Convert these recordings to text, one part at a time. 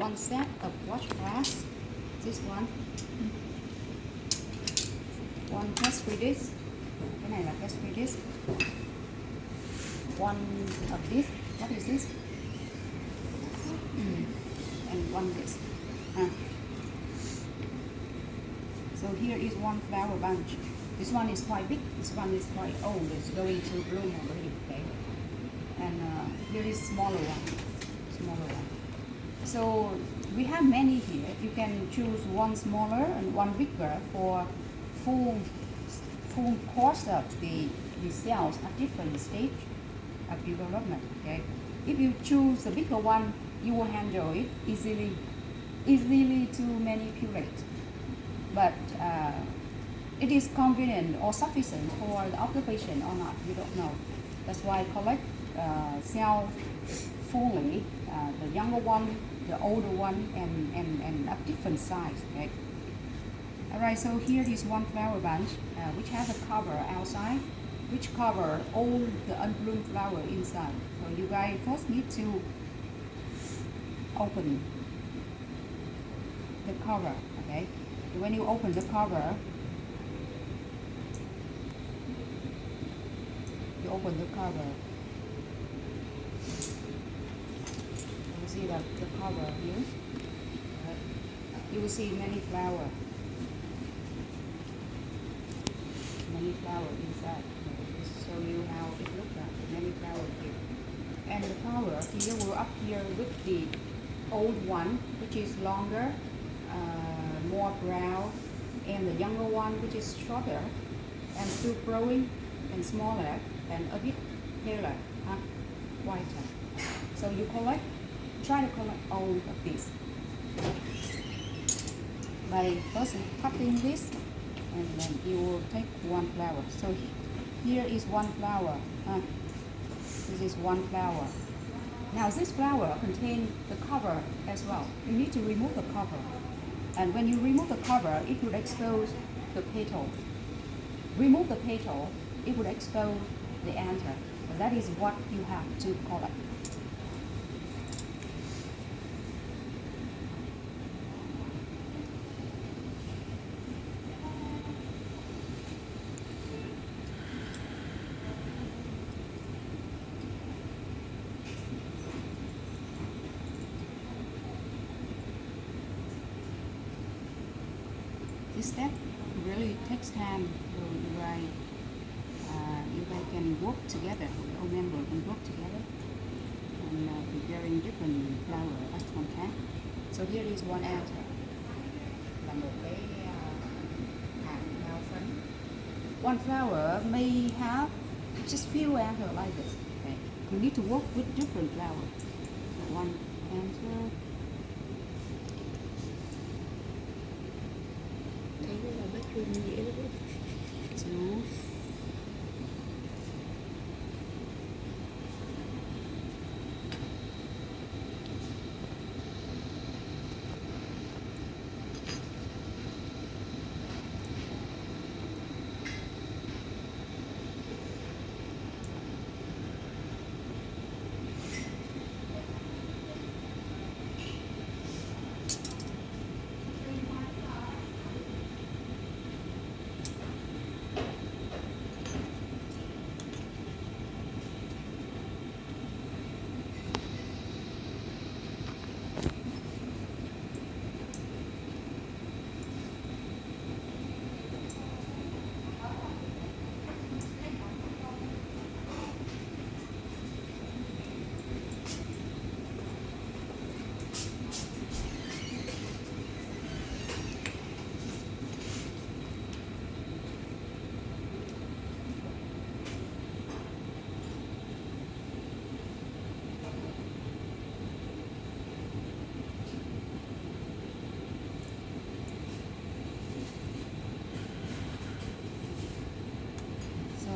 one set of watch glass. This one pastry dish. Cái này là pastry dish. One of this. What is this? And one this. So here is one flower bunch. This one is quite big. This one is quite old. It's going to bloom already. Okay. And here is smaller one. So we have many here. You can choose one smaller and one bigger for full course of the cells at different stage of development. Okay. If you choose the bigger one, you will handle it easily to manipulate. But it is convenient or sufficient for the observation or not, you don't know. That's why I collect cells fully, the younger one, the older one, and of different size. Okay. Alright, so here is one flower bunch which has a cover outside, which cover all the unbloomed flower inside. So you guys first need to open the cover. Okay. When you open the cover, you see the cover here. You will see many flowers inside. Just show you how it looks like. Many flowers here, and the flower here will appear with the old one, which is longer, more brown, and the younger one, which is shorter and still growing and smaller and a bit paler, whiter. So you try to collect all of these by first cutting this, and then you will take one flower. So here is one flower. This is one flower. Now this flower contains the cover as well. You need to remove the cover. And when you remove the cover, it will expose the petals. Remove the petal, it will expose the anther. So that is what you have to collect. This step really takes time, so you guys can work together, all members can work together and preparing different flowers at one time. So here is one anther, là một cái hạt nho phấn. One flower may have just few anther like this. Okay. You need to work with different flowers. One anther. Two.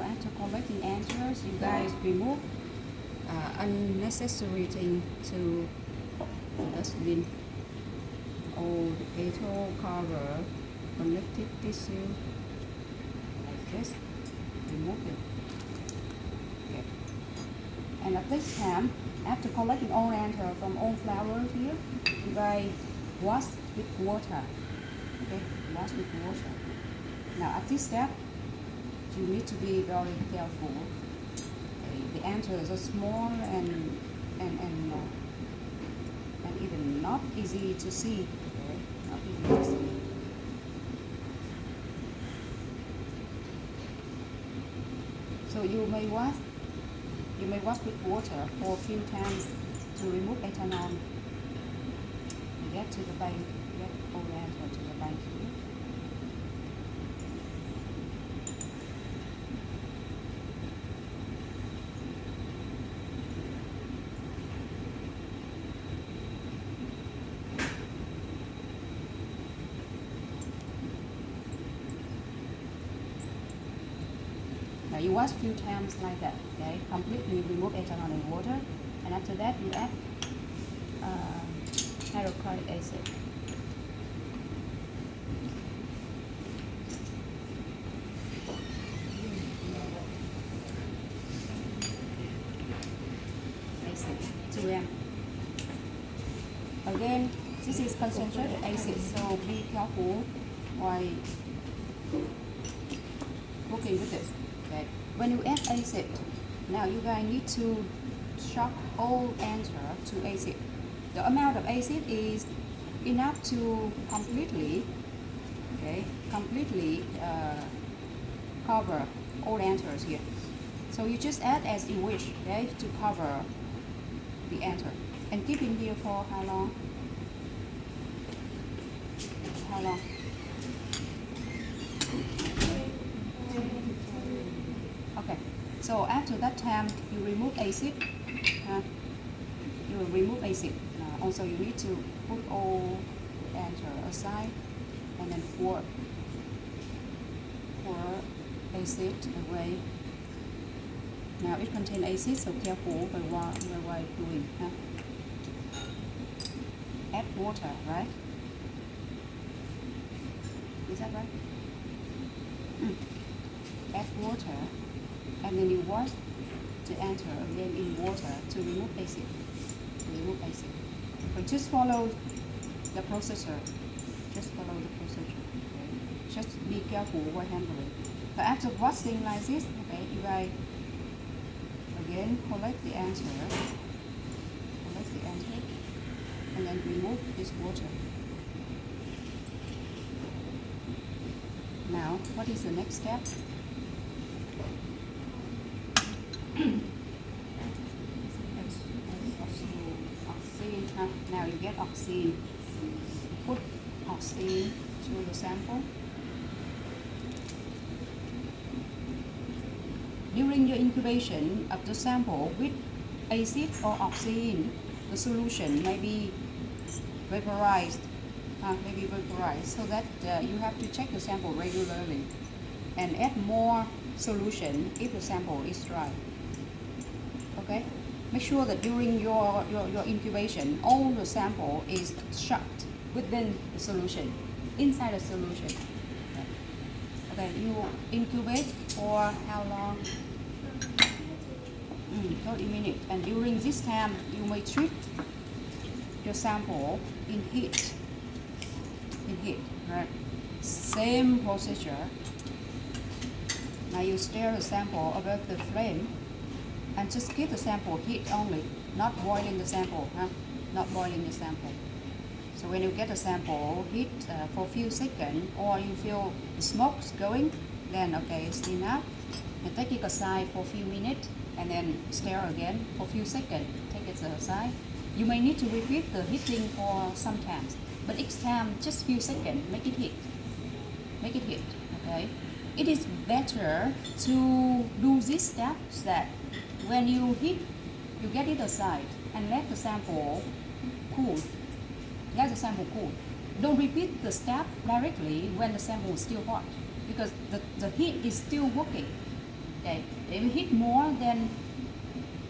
After collecting anthers, you guys remove unnecessary thing to the dustbin. All the petal, cover, connective tissue, like this. Remove it. Okay. And at this time, After collecting all enter from all flowers here, you guys wash with water. Okay, wash with water. Now at this step, you need to be very careful. Okay, the anthers are small and even not easy to see. Okay, not easy to see. So you may wash with water for a few times to remove ethanol. You get to the bank, get all anther to the bank here. Now you wash a few times like that, okay? Completely remove ethanol in water, and after that you add hydrochloric acid. Acid, 2 grams. Again, this is concentrated acid, so be careful while cooking with this. Okay. When you add acid, now you guys need to shock all anther to acid. The amount of acid is enough to completely cover all anthers here. So you just add as you wish, okay, to cover the anther. And keep in here for how long? How long? Okay, so after that time, you remove acid. You will remove acid. Also, you need to put all anther aside and then pour acid away. Now it contains acid, so careful while doing. Add water, right? Is that right? Add water, and then you wash the anther again in water to remove acid. But just follow the procedure. Just follow the procedure. Okay? Just be careful while handling. But after washing like this, okay, you guys again collect the anther, and then remove this water. Now, what is the next step? Now you get oxine. Put oxine to the sample. During your incubation of the sample with acid or oxine, the solution may be vaporized. So that you have to check the sample regularly and add more solution if the sample is dry. Okay? Make sure that during your incubation, all the sample is shut within the solution, inside the solution. Okay, you incubate for how long? 30 minutes. And during this time, you may treat your sample in heat. Right? Same procedure. Now you stir the sample above the flame and just give the sample heat only, not boiling the sample, not boiling the sample. So when you get the sample heat for a few seconds, or you feel the smoke's going, then okay, it's enough. And take it aside for a few minutes, and then stir again for a few seconds. Take it aside. You may need to repeat the heating for some times, but each time just few seconds. Make it heat. Okay. It is better to do this step that when you heat, you get it aside and let the sample cool. Don't repeat the step directly when the sample is still hot, because the heat is still working. Okay, if you heat more, then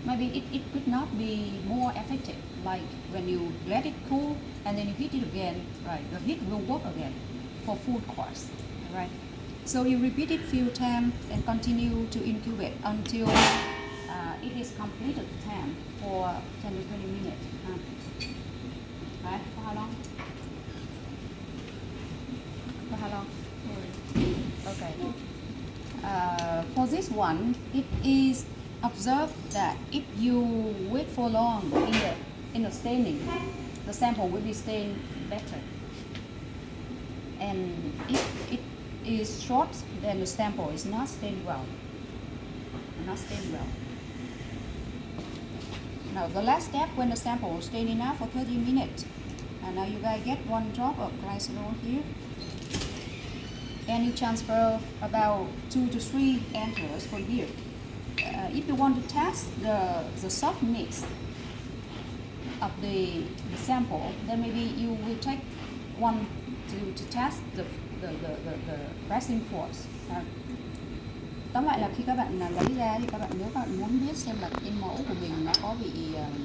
maybe it could not be more effective. Like when you let it cool and then you heat it again, right? The heat will work again for full course, right? So you repeat it few times and continue to incubate until it is completed 10 for 10 to 20 minutes. Right? For how long? For how long? Okay. For this one, it is observed that if you wait for long in the staining, the sample will be stained better. And if it is short, then the sample is not stained well. Not stained well. Now the last step, when the sample is stained enough for 30 minutes, and now you guys get 1 drop of glycerol here, and you transfer about 2 to 3 amperes per year. If you want to test the soft mix of the sample, then maybe you will take one to test the pressing force. Tóm lại là khi các bạn lấy ra thì các bạn, nếu các bạn muốn biết xem là cái mẫu của mình nó có bị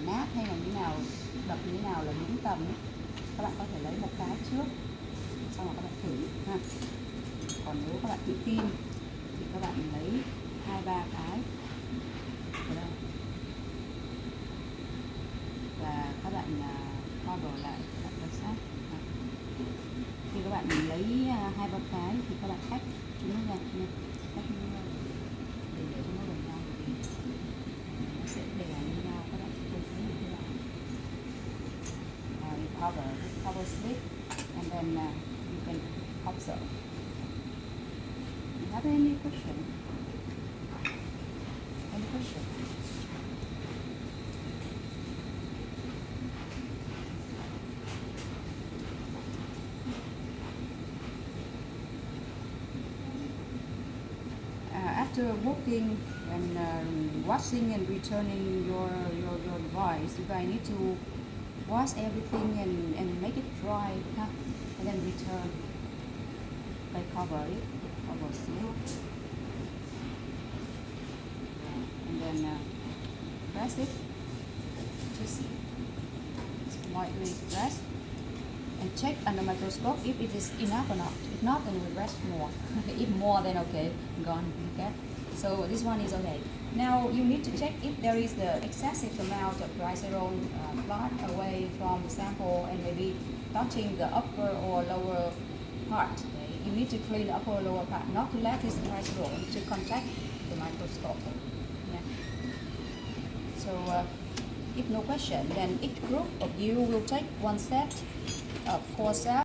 nát hay là như nào, đập như nào là đúng tầm, các bạn có thể lấy một cái trước, xong rồi các bạn thử ha. Còn nếu các bạn tự tin thì các bạn lấy 2-3 cái ở đây và các bạn cover lại các quan sát. Khi các bạn lấy 2-3 cái thì các bạn tách chúng nó ra, tách để cho nó gần nhau, thì nó sẽ đè lên nhau, các bạn sẽ không thấy được thế nào. You cover slip and then you can observe. You have any question? Any question? After working and washing and returning your device, you guys need to wash everything and make it dry, huh? And then return. By cover it, cover seal, and then press it. Just lightly press and check under microscope if it is enough or not. If not, then we rest more. If more, then okay, gone. Okay. So this one is okay. Now you need to check if there is the excessive amount of glycerol far away from the sample and maybe touching the upper or lower part. Okay? You need to clean the upper or lower part, not to let this glycerol to contact the microscope. Yeah. So if no question, then each group of you will take one set of 4 cells.